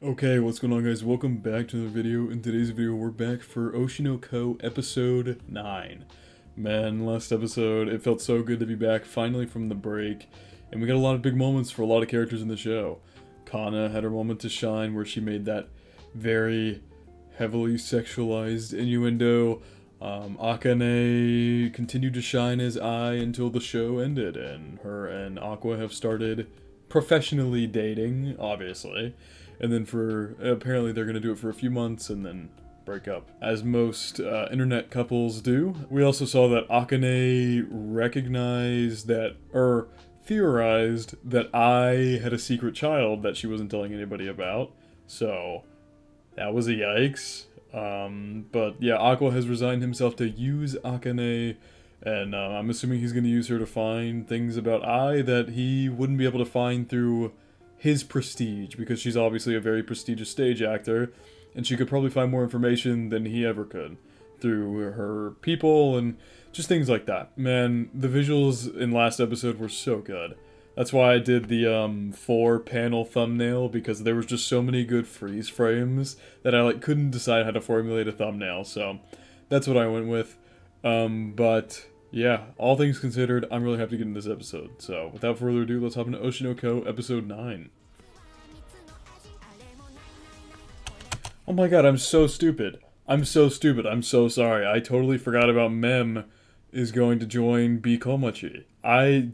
Okay, what's going on guys? Welcome back to another video. In today's video, we're back for OSHI no Ko episode 9. Man, last episode, it felt so good to be back finally from the break. And we got a lot of big moments for a lot of characters in the show. Kana had her moment to shine where she made that very heavily sexualized innuendo. Akane continued to shine as Ai until the show ended. And her and Aqua have started professionally dating, obviously. And then apparently they're going to do it for a few months and then break up. As most internet couples do. We also saw that Akane recognized that, or theorized that I had a secret child that she wasn't telling anybody about. So, that was a yikes. But yeah, Aqua has resigned himself to use Akane. And I'm assuming he's going to use her to find things about Ai that he wouldn't be able to find through his prestige, because she's obviously a very prestigious stage actor, and she could probably find more information than he ever could through her people and just things like that. Man, the visuals in last episode were so good. That's why I did the 4-panel thumbnail, because there was just so many good freeze frames that I couldn't decide how to formulate a thumbnail, so that's what I went with. But yeah, all things considered, I'm really happy to get into this episode. So, without further ado, let's hop into OSHI no Ko episode 9. Oh my god, I'm so stupid. I'm so stupid. I'm so sorry. I totally forgot about Mem is going to join KOMACHI'S.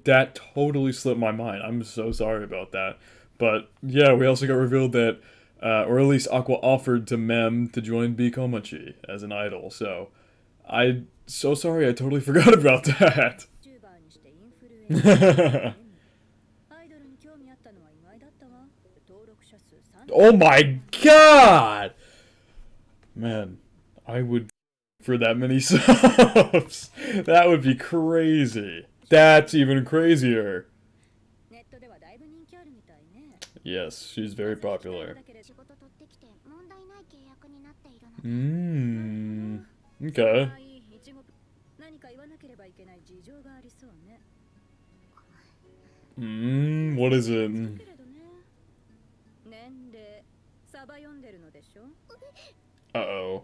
That totally slipped my mind. I'm so sorry about that. But yeah, we also got revealed that, or at least Aqua offered to Mem to join KOMACHI'S as an idol. So, so sorry, I totally forgot about that. Oh my god! Man, I would for that many subs. That would be crazy. That's even crazier. Yes, she's very popular. Okay. What is it? Uh-oh.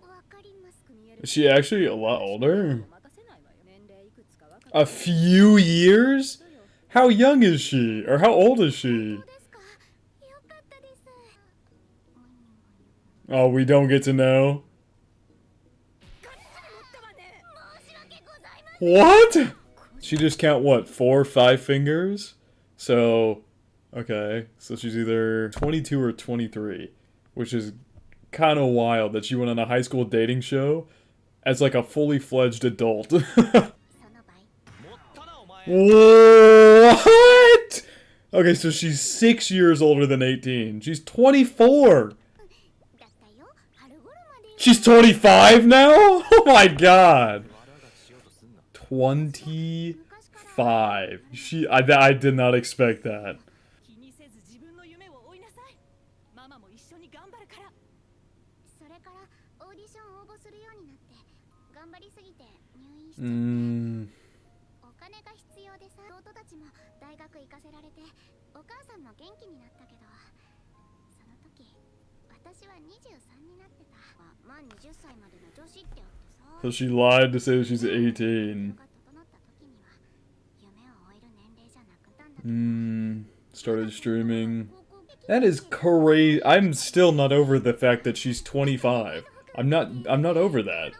Is she actually a lot older? A few years? How young is she? Or how old is she? Oh, we don't get to know? What? She just count, what, 4 or 5 fingers? So, okay, so she's either 22 or 23, which is kind of wild that she went on a high school dating show as like a fully fledged adult. What? Okay, so she's 6 years older than 18. She's 24. She's 25 now? Oh my god. 25. I did not expect that. So she lied to say that she's 18. Started streaming. That is crazy. I'm still not over the fact that she's 25. I'm not over that.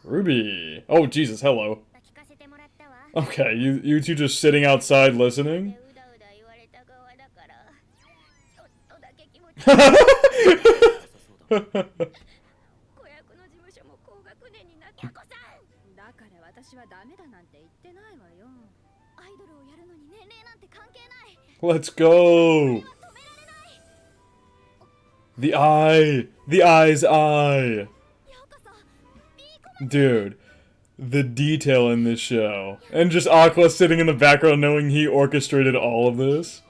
Ruby. Oh Jesus, hello. Okay, you two just sitting outside listening? Let's go! The eye! The eye's eye! Dude, the detail in this show. And just Aqua sitting in the background knowing he orchestrated all of this.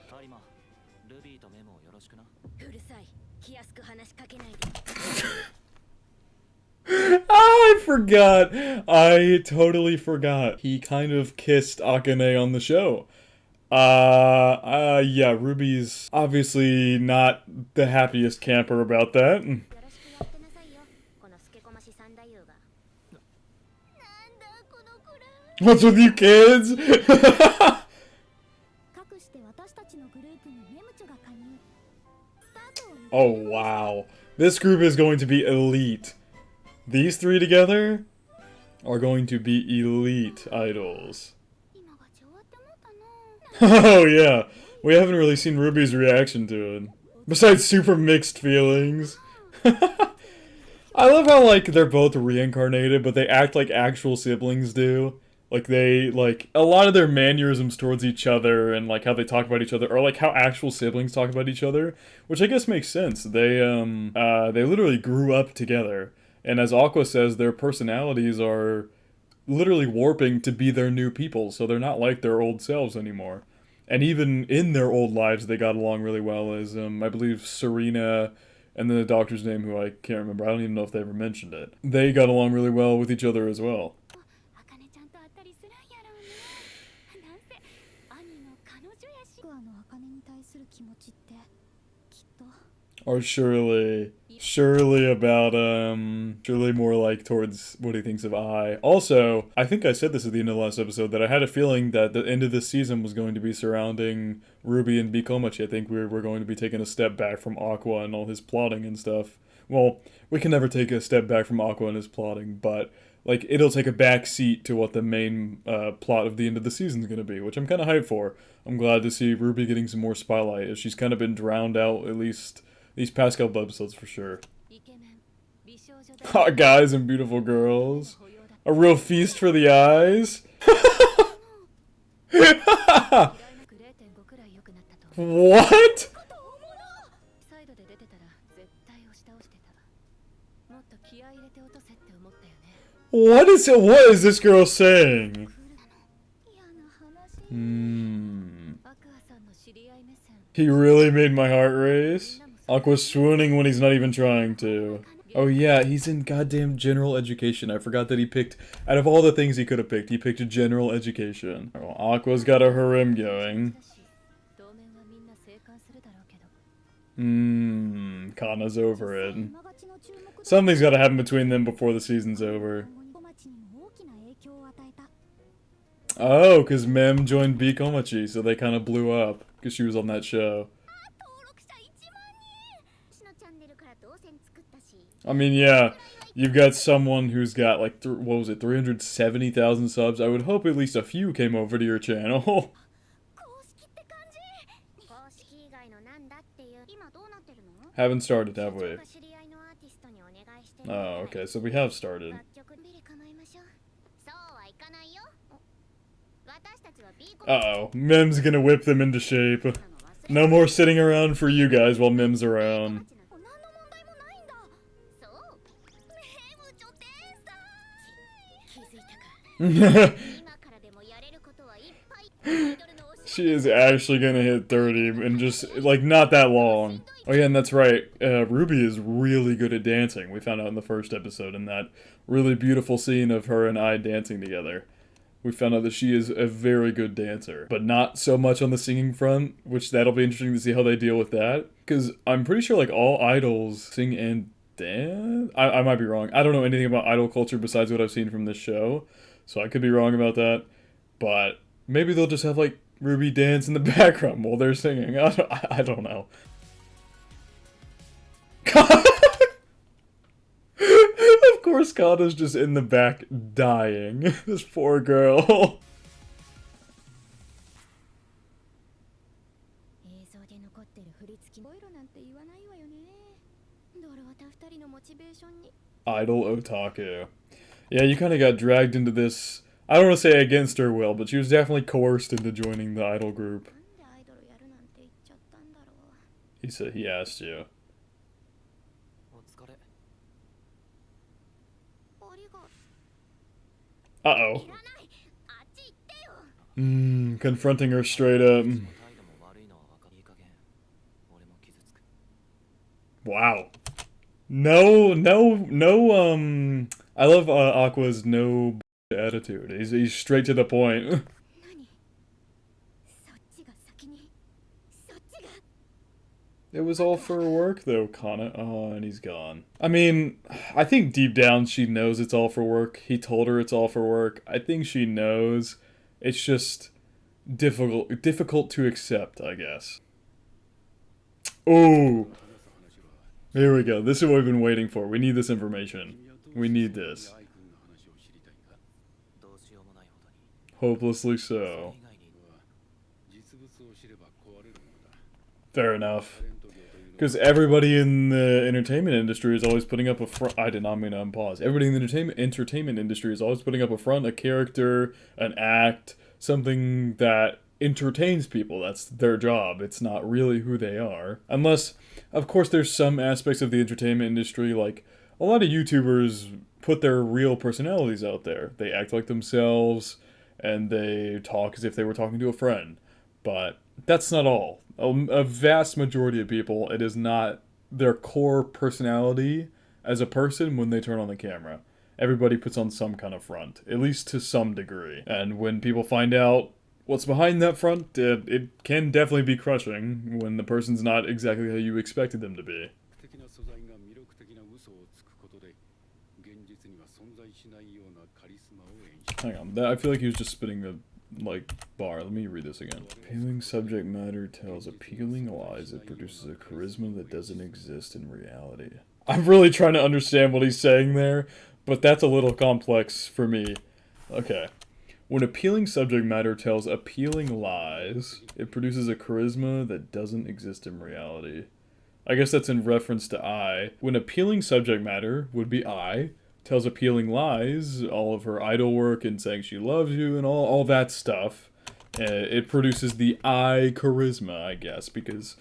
I forgot. I totally forgot. He kind of kissed Akane on the show. Yeah, Ruby's obviously not the happiest camper about that. What's with you kids? Oh, wow. This group is going to be elite. These three together are going to be elite idols. Oh, yeah. We haven't really seen Ruby's reaction to it. Besides super mixed feelings. I love how, like, they're both reincarnated, but they act like actual siblings do. Like, they, like, a lot of their mannerisms towards each other and, like, how they talk about each other are, like, how actual siblings talk about each other. Which I guess makes sense. They literally grew up together. And as Aqua says, their personalities are literally warping to be their new people, so they're not like their old selves anymore. And even in their old lives, they got along really well, as, I believe Serena and then the doctor's name, who I can't remember, I don't even know if they ever mentioned it. They got along really well with each other as well. Or surely about, surely more like towards what he thinks of I. Also, I think I said this at the end of the last episode, that I had a feeling that the end of this season was going to be surrounding Ruby and Komachi. I think we're going to be taking a step back from Aqua and all his plotting and stuff. Well, we can never take a step back from Aqua and his plotting, but, like, it'll take a back seat to what the main plot of the end of the season is going to be, which I'm kind of hyped for. I'm glad to see Ruby getting some more spotlight, as she's kind of been drowned out, at least these past couple episodes for sure. Hot guys and beautiful girls. A real feast for the eyes. What? What is this girl saying? He really made my heart race. Aqua's swooning when he's not even trying to. Oh yeah, he's in goddamn general education. I forgot that he picked, out of all the things he could have picked, he picked general education. Well, Aqua's got a harem going. Kana's over it. Something's gotta happen between them before the season's over. Oh, because Mem joined Komachi, so they kind of blew up, because she was on that show. I mean, yeah, you've got someone who's got, like, what was it, 370,000 subs? I would hope at least a few came over to your channel. Haven't started, have we? Oh, okay, so we have started. Uh-oh, Mem's gonna whip them into shape. No more sitting around for you guys while Mem's around. She is actually gonna hit 30 and just, like, not that long. Oh yeah, and that's right, Ruby is really good at dancing. We found out in the first episode in that really beautiful scene of her and I dancing together. We found out that she is a very good dancer, but not so much on the singing front, which that'll be interesting to see how they deal with that. Because I'm pretty sure, like, all idols sing and dance? I might be wrong. I don't know anything about idol culture besides what I've seen from this show, so I could be wrong about that. But maybe they'll just have, like, Ruby dance in the background while they're singing. I don't know. Of course, Kana's just in the back dying. This poor girl. Idol otaku. Yeah, you kind of got dragged into this. I don't want to say against her will, but she was definitely coerced into joining the idol group. He said he asked you. Uh-oh. Confronting her straight up. Wow. No, I love Aqua's no attitude. He's straight to the point. It was all for work, though, Kana. Oh, and he's gone. I mean, I think deep down she knows it's all for work. He told her it's all for work. I think she knows. It's just difficult to accept, I guess. Oh, here we go. This is what we've been waiting for. We need this information. We need this. Hopelessly so. Fair enough. Because everybody in the entertainment industry is always putting up a front. I did not mean to unpause. Everybody in the entertainment industry is always putting up a front, a character, an act, something that entertains people. That's their job. It's not really who they are. Unless, of course, there's some aspects of the entertainment industry, like a lot of YouTubers put their real personalities out there. They act like themselves, and they talk as if they were talking to a friend. But that's not all. A vast majority of people, it is not their core personality as a person when they turn on the camera. Everybody puts on some kind of front, at least to some degree. And when people find out what's behind that front, it can definitely be crushing when the person's not exactly how you expected them to be. Hang on, I feel like he was just spitting the bar. Let me read this again. Appealing subject matter tells appealing lies. It produces a charisma that doesn't exist in reality. I'm really trying to understand what he's saying there, but that's a little complex for me. Okay. When appealing subject matter tells appealing lies, it produces a charisma that doesn't exist in reality. I guess that's in reference to I. When appealing subject matter would be I, tells appealing lies, all of her idol work and saying she loves you and all that stuff. It produces the I charisma, I guess, because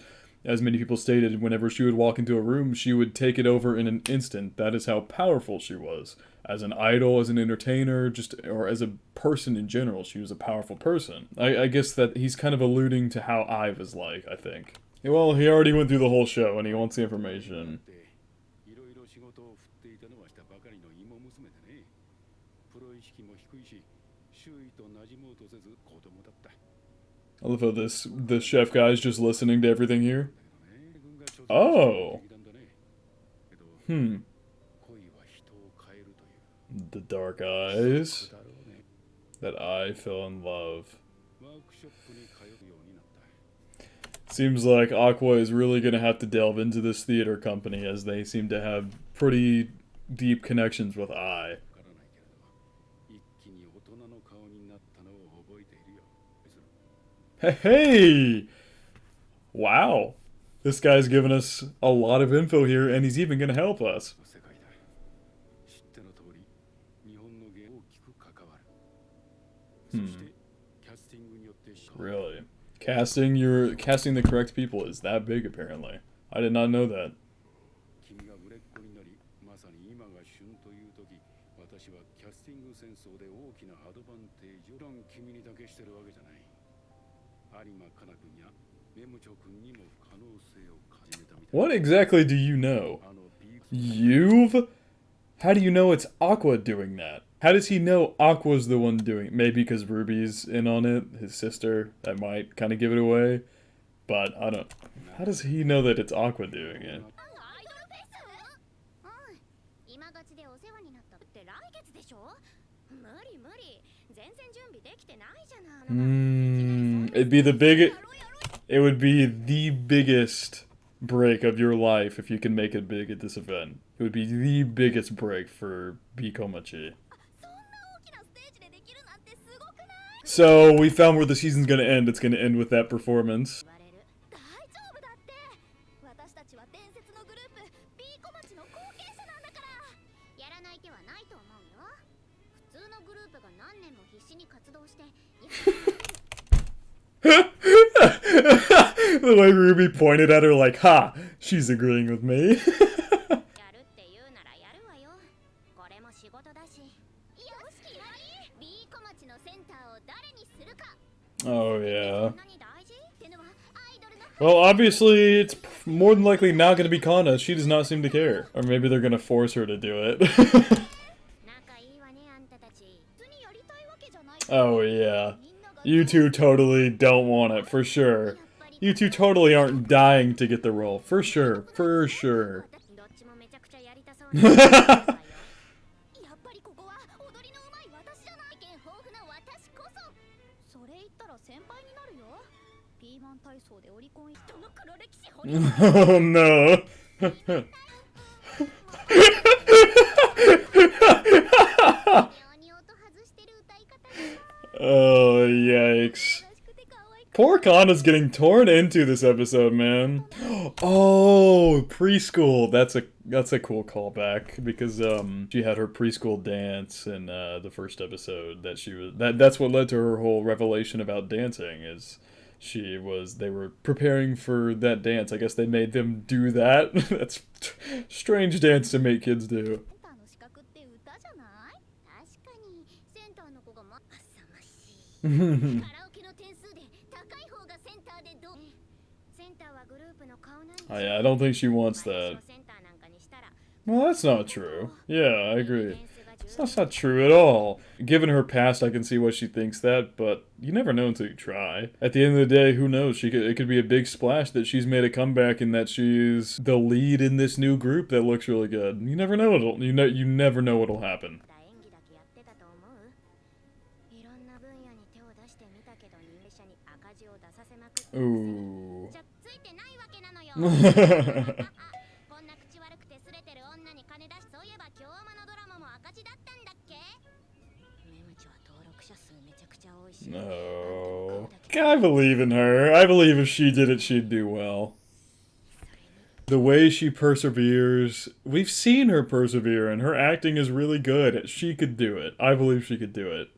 as many people stated, whenever she would walk into a room, she would take it over in an instant. That is how powerful she was. As an idol, as an entertainer, or as a person in general, she was a powerful person. I guess that he's kind of alluding to how Ive is like, I think. Well, he already went through the whole show and he wants the information. I love how this chef guy is just listening to everything here. Oh. The dark eyes. That I fell in love. Seems like Aqua is really going to have to delve into this theater company, as they seem to have pretty deep connections with I. Hey! Wow. This guy's giving us a lot of info here, and he's even going to help us. Really? Casting the correct people is that big, apparently. I did not know that. What exactly do you know? How do you know it's Aqua doing that? How does he know Aqua's the one doing it? Maybe because Ruby's in on it, his sister. That might kind of give it away. But, I don't... How does he know that it's Aqua doing it? It would be the biggest break of your life if you can make it big at this event. It would be the biggest break for KOMACHI. So, we found where the season's gonna end. It's gonna end with that performance. The way Ruby pointed at her like, ha! She's agreeing with me. Oh, yeah. Well, obviously, it's more than likely not going to be Kana. She does not seem to care. Or maybe they're going to force her to do it. Oh yeah. You two totally don't want it, for sure. You two totally aren't dying to get the role, for sure, for sure. Oh no. Oh, yikes. Poor Kana's getting torn into this episode, man. Oh, preschool. That's a cool callback because she had her preschool dance in the first episode that's what led to her whole revelation about dancing is they were preparing for that dance. I guess they made them do that. That's strange dance to make kids do. I don't think she wants that. Well, that's not true. Yeah, I agree. That's not true at all. Given her past, I can see why she thinks that, but you never know until you try. At the end of the day, who knows? It could be a big splash that she's made a comeback and that she's the lead in this new group that looks really good. You never know you never know what'll happen. Ooh. No. I believe in her. I believe if she did it, she'd do well. The way she perseveres, we've seen her persevere, and her acting is really good. She could do it. I believe she could do it.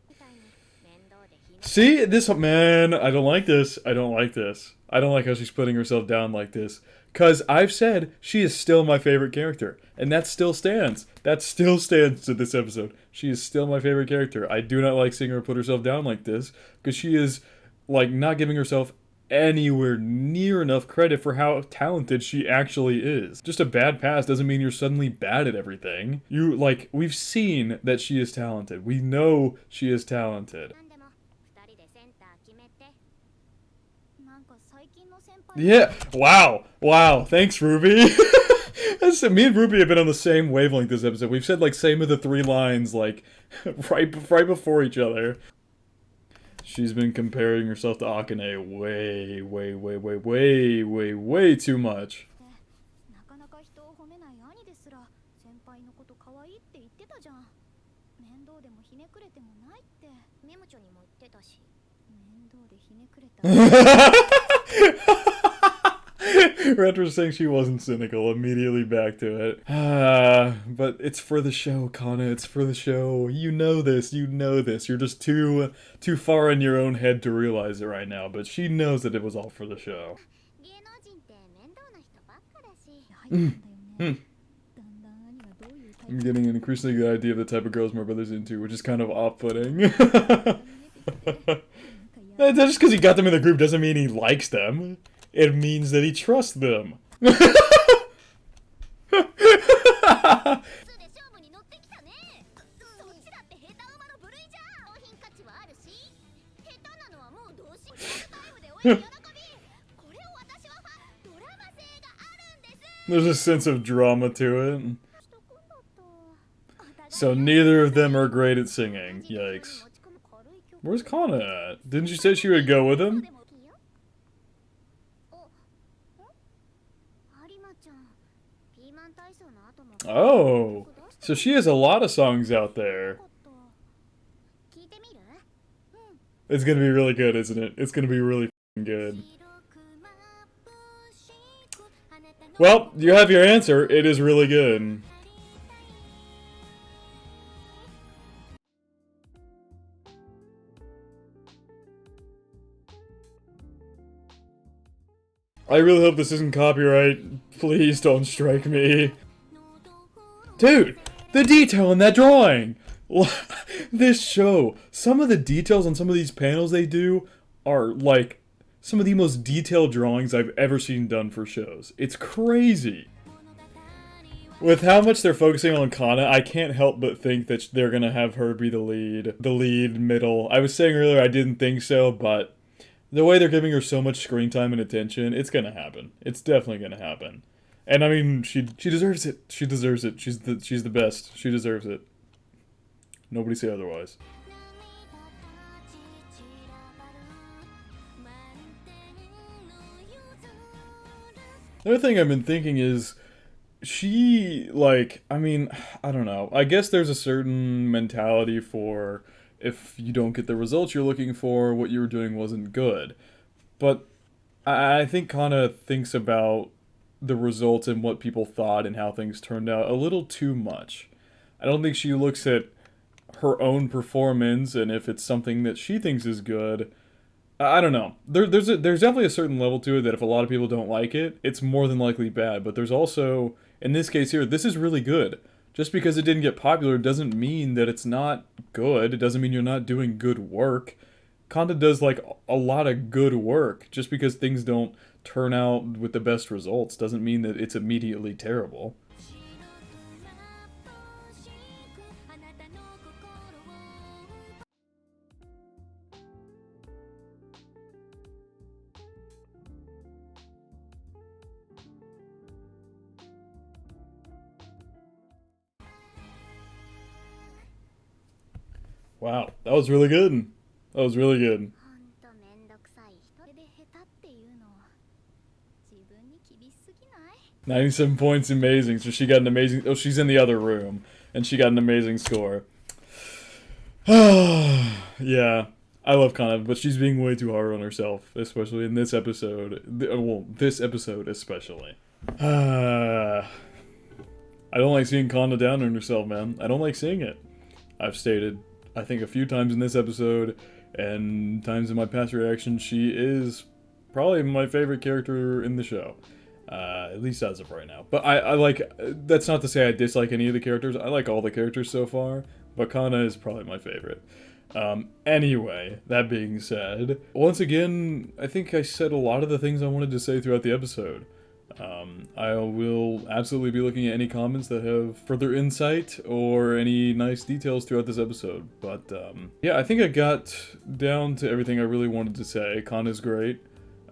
See, this, man, I don't like this. I don't like this. I don't like how she's putting herself down like this. Because I've said she is still my favorite character. And that still stands. That still stands to this episode. She is still my favorite character. I do not like seeing her put herself down like this. Because she is, like, not giving herself anywhere near enough credit for how talented she actually is. Just a bad past doesn't mean you're suddenly bad at everything. We've seen that she is talented. We know she is talented. Yeah. Wow. Wow. Thanks, Ruby. Me and Ruby have been on the same wavelength this episode. We've said, like, same of the three lines, like, right before each other. She's been comparing herself to Akane way too much. Retro saying she wasn't cynical, immediately back to it. But it's for the show, Kana, it's for the show. You know this. You're just too far in your own head to realize it right now, but she knows that it was all for the show. I'm getting an increasingly good idea of the type of girls my brother's into, which is kind of off-putting. Just because he got them in the group doesn't mean he likes them. It means that he trusts them. There's a sense of drama to it. So neither of them are great at singing. Yikes. Where's Kana at? Didn't you say she would go with him? Oh, so she has a lot of songs out there. It's gonna be really good, isn't it? It's gonna be really good. Well, you have your answer. It is really good. I really hope this isn't copyright. Please don't strike me. Dude, the detail in that drawing! This show, some of the details on some of these panels they do are, like, some of the most detailed drawings I've ever seen done for shows. It's crazy. With how much they're focusing on Kana, I can't help but think that they're gonna have her be the lead middle. I was saying earlier I didn't think so, but the way they're giving her so much screen time and attention, it's gonna happen. It's definitely gonna happen. And I mean, she deserves it. She deserves it. She's the best. She deserves it. Nobody say otherwise. The other thing I've been thinking is she, like, I mean, I don't know. I guess there's a certain mentality for if you don't get the results you're looking for, what you were doing wasn't good. But I think Kana thinks about the results and what people thought and how things turned out a little too much. I don't think she looks at her own performance and if it's something that she thinks is good. I don't know. There's definitely a certain level to it that if a lot of people don't like it, it's more than likely bad. But there's also, in this case here, this is really good. Just because it didn't get popular doesn't mean that it's not good. It doesn't mean you're not doing good work. Konda does like a lot of good work. Just because things don't turn out with the best results doesn't mean that it's immediately terrible. Wow, that was really good. That was really good. 97 points, amazing. So she got an amazing... Oh, she's in the other room. And she got an amazing score. Yeah, I love Kana, but she's being way too hard on herself. Especially in this episode. Well, this episode especially. I don't like seeing Kana down on herself, man. I don't like seeing it. I've stated, I think a few times in this episode, and times in my past reactions, she is probably my favorite character in the show. At least as of right now. But I like, that's not to say I dislike any of the characters. I like all the characters so far, but Kana is probably my favorite. Anyway, that being said, once again, I think I said a lot of the things I wanted to say throughout the episode. I will absolutely be looking at any comments that have further insight or any nice details throughout this episode. But, yeah, I think I got down to everything I really wanted to say. Kana's great.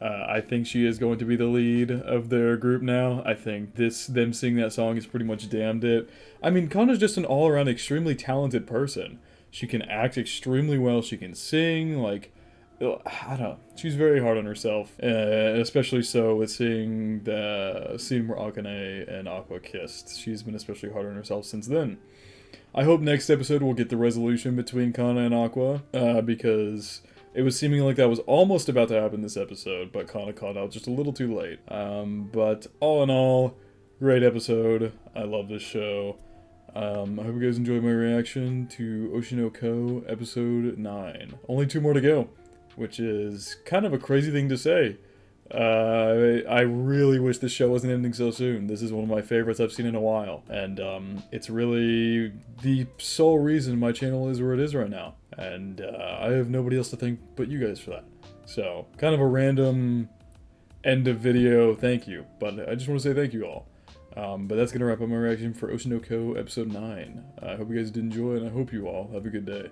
I think she is going to be the lead of their group now. I think them singing that song is pretty much damned it. I mean, Kana's just an all-around extremely talented person. She can act extremely well. She can sing, like... I don't know. She's very hard on herself, especially so with seeing the scene where Akane and Aqua kissed. She's been especially hard on herself since then. I hope next episode we'll get the resolution between Kana and Aqua, because it was seeming like that was almost about to happen this episode, but Kana caught out just a little too late. But all in all, great episode. I love this show. I hope you guys enjoyed my reaction to OSHI no Ko episode 9. Only 2 more to go, which is kind of a crazy thing to say. I really wish this show wasn't ending so soon. This is one of my favorites I've seen in a while, and it's really the sole reason my channel is where it is right now. And I have nobody else to thank but you guys for that. So, kind of a random end of video thank you, but I just want to say thank you all. But that's going to wrap up my reaction for OSHI no Ko episode 9. I hope you guys did enjoy, and I hope you all have a good day.